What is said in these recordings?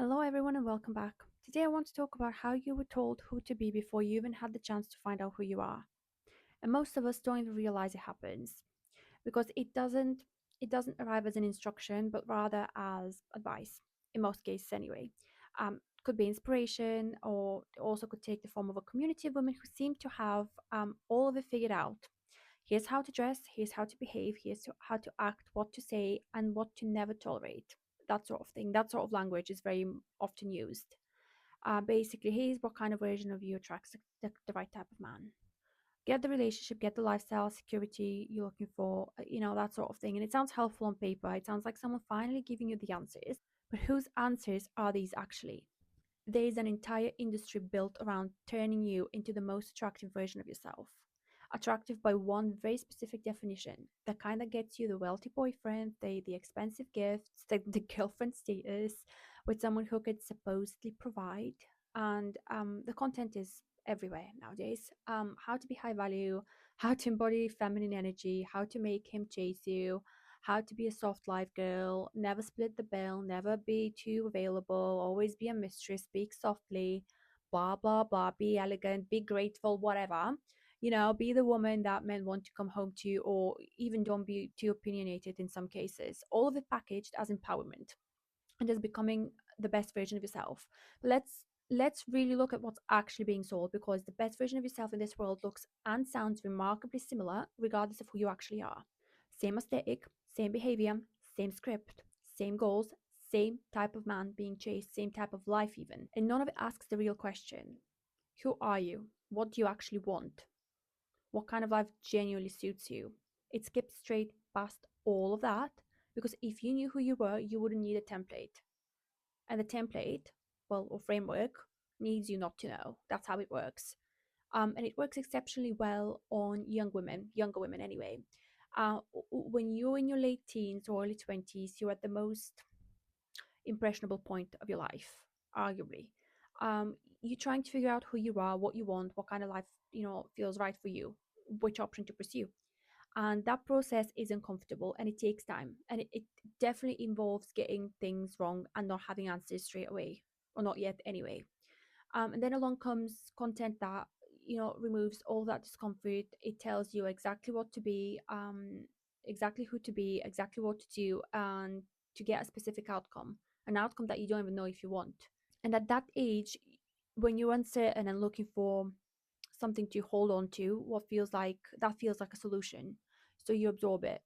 Hello, everyone, and welcome back. Today, I want to talk about how you were told who to be before you even had the chance to find out who you are. And most of us don't even realize it happens because it doesn't arrive as an instruction, but rather as advice. In most cases, anyway. Could be inspiration, or it also could take the form of a community of women who seem to have all of it figured out. Here's how to dress, here's how to behave, how to act, what to say, and what to never tolerate. That sort of thing. That sort of language is very often used. Basically, here's what kind of version of you attracts the right type of man. Get the relationship, get the lifestyle, security you're looking for, that sort of thing. And it sounds helpful on paper. It sounds like someone finally giving you the answers. But whose answers are these actually? There is an entire industry built around turning you into the most attractive version of yourself. Attractive by one very specific definition, the kind that gets you the wealthy boyfriend, the expensive gifts, the girlfriend status with someone who could supposedly provide. And the content is everywhere nowadays. How to be high value, how to embody feminine energy, how to make him chase you, how to be a soft life girl, never split the bill, never be too available, always be a mistress, speak softly, blah, blah, blah, be elegant, be grateful, whatever. Be the woman that men want to come home to, or even don't be too opinionated in some cases. All of it packaged as empowerment and as becoming the best version of yourself. Let's really look at what's actually being sold, because the best version of yourself in this world looks and sounds remarkably similar regardless of who you actually are. Same aesthetic, same behavior, same script, same goals, same type of man being chased, same type of life, even. And none of it asks the real question: who are you? What do you actually want? What kind of life genuinely suits you? It skips straight past all of that, because if you knew who you were, you wouldn't need a template. And the template, well, or framework, needs you not to know. That's how it works. And it works exceptionally well on young women, younger women anyway. When you're in your late teens or early 20s, you're at the most impressionable point of your life, arguably. You're trying to figure out who you are, what you want, what kind of life feels right for you, which option to pursue. And that process is uncomfortable and it takes time, and it definitely involves getting things wrong and not having answers straight away, or not yet anyway. And then along comes content that removes all that discomfort. It tells you exactly what to be, exactly who to be, exactly what to do, and to get a specific outcome, an outcome that you don't even know if you want. And at that age, when you're uncertain and looking for something to hold on to, that feels like a solution, so you absorb it.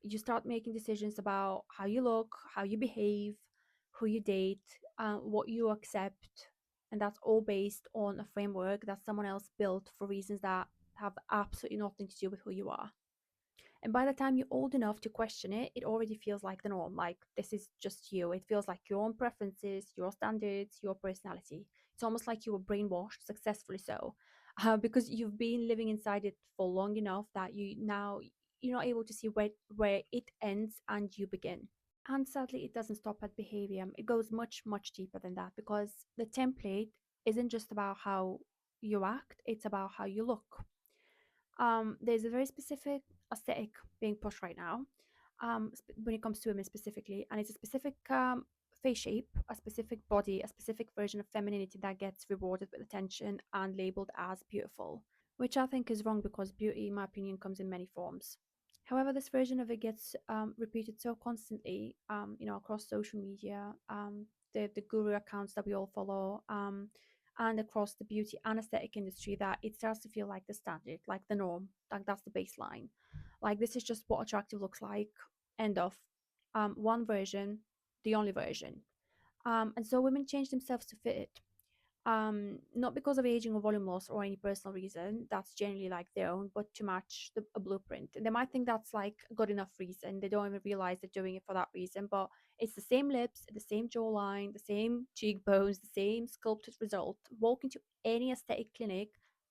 You start making decisions about how you look, how you behave, who you date, what you accept. And that's all based on a framework that someone else built for reasons that have absolutely nothing to do with who you are. And by the time you're old enough to question it, it already feels like the norm. Like, this is just you. It feels like your own preferences, your standards, your personality. It's almost like you were brainwashed, successfully so, because you've been living inside it for long enough that you're not able to see where it ends and you begin. And sadly, it doesn't stop at behavior. It goes much, much deeper than that, because the template isn't just about how you act, it's about how you look. There's a very specific aesthetic being pushed right now, when it comes to women specifically, and it's a specific face shape, a specific body, a specific version of femininity that gets rewarded with attention and labeled as beautiful, which I think is wrong, because beauty, in my opinion, comes in many forms. However, this version of it gets repeated so constantly, across social media, the guru accounts that we all follow, and across the beauty and aesthetic industry, that it starts to feel like the standard, like the norm, like that's the baseline. Like, this is just what attractive looks like. End of. One version, the only version. And so women change themselves to fit it, not because of aging or volume loss or any personal reason that's generally like their own, but to match a blueprint. And they might think that's like a good enough reason. They don't even realize they're doing it for that reason, but it's the same lips, the same jawline, the same cheekbones, the same sculpted result. Walk into any aesthetic clinic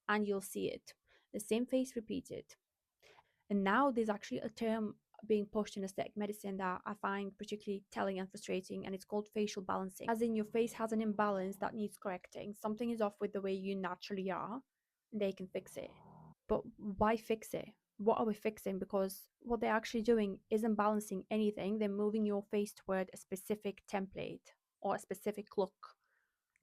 and you'll see it, the same face repeated. And now there's actually a term being pushed in aesthetic medicine that I find particularly telling and frustrating, and it's called facial balancing. As in, your face has an imbalance that needs correcting. Something is off with the way you naturally are, and they can fix it. But why fix it? What are we fixing? Because what they're actually doing isn't balancing anything. They're moving your face toward a specific template. or a specific look,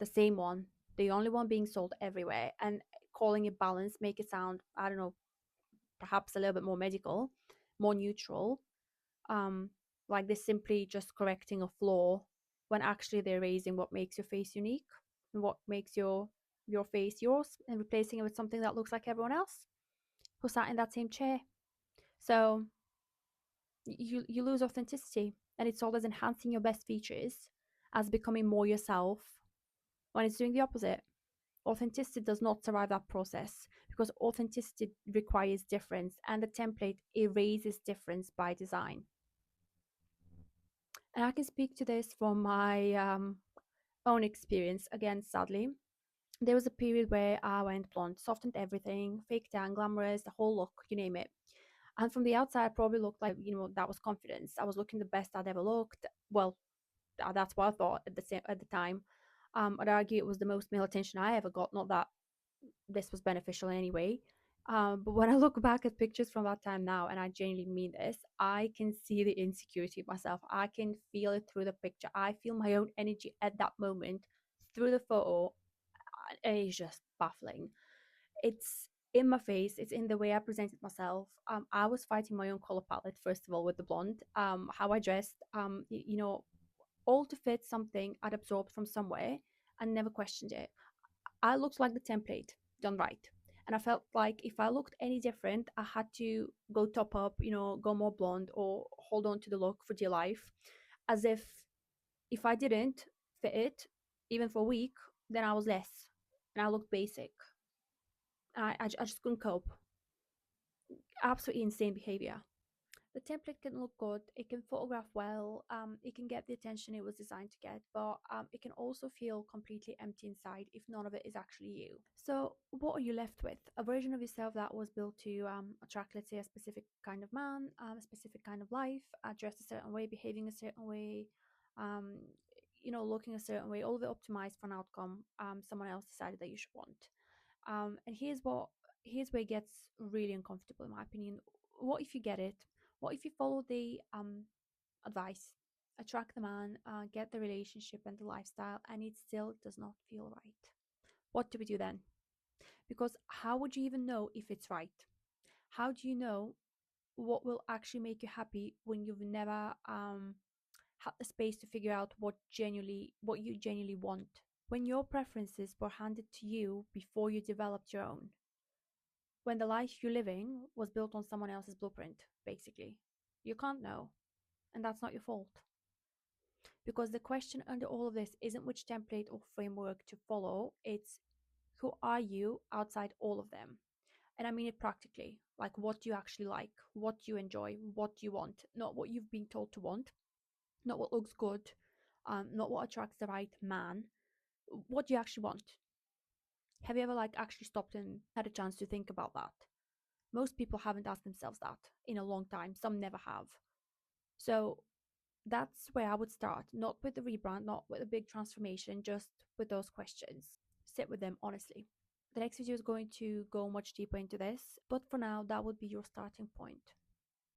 the same one, the only one being sold everywhere, and calling it balance make it sound, I don't know, perhaps a little bit more medical, more neutral, um, like they're simply just correcting a flaw when actually they're raising what makes your face unique and what makes your face yours and replacing it with something that looks like everyone else who sat in that same chair. So you lose authenticity, and it's always enhancing your best features as becoming more yourself when it's doing the opposite. Authenticity does not survive that process because authenticity requires difference, and the template erases difference by design. And I can speak to this from my own experience. Again, sadly, there was a period where I went blonde, softened everything, fake tan, glamorous, the whole look, you name it. And from the outside, I probably looked like, that was confidence. I was looking the best I'd ever looked. Well, that's what I thought at the time. I'd argue it was the most male attention I ever got. Not that this was beneficial anyway. But when I look back at pictures from that time now, and I genuinely mean this, I can see the insecurity of myself. I can feel it through the picture. I feel my own energy at that moment through the photo. And it's just baffling. It's in my face. It's in the way I presented myself. I was fighting my own color palette first of all with the blonde. How I dressed. All to fit something I'd absorbed from somewhere and never questioned it. I looked like the template done right. And I felt like if I looked any different, I had to go top up, go more blonde or hold on to the look for dear life. As if I didn't fit it, even for a week, then I was less. And I looked basic. I just couldn't cope. Absolutely insane behavior. The template can look good, it can photograph well, it can get the attention it was designed to get, but it can also feel completely empty inside if none of it is actually you. So, what are you left with? A version of yourself that was built to attract, let's say, a specific kind of man, a specific kind of life, dressed a certain way, behaving a certain way, um, looking a certain way, all of it optimized for an outcome someone else decided that you should want. And here's where it gets really uncomfortable, in my opinion. What if you get it? What if you follow the advice, attract the man, get the relationship and the lifestyle, and it still does not feel right? What do we do then? Because how would you even know if it's right? How do you know what will actually make you happy when you've never had the space to figure out what you genuinely want? When your preferences were handed to you before you developed your own, when the life you're living was built on someone else's blueprint, basically. You can't know, and that's not your fault. Because the question under all of this isn't which template or framework to follow, it's who are you outside all of them? And I mean it practically. Like, what do you actually like? What do you enjoy? What do you want? Not what you've been told to want, not what looks good, not what attracts the right man. What do you actually want? Have you ever actually stopped and had a chance to think about that? Most people haven't asked themselves that in a long time. Some never have. So that's where I would start, not with the rebrand, not with a big transformation, just with those questions. Sit with them honestly. The next video is going to go much deeper into this, but for now, that would be your starting point.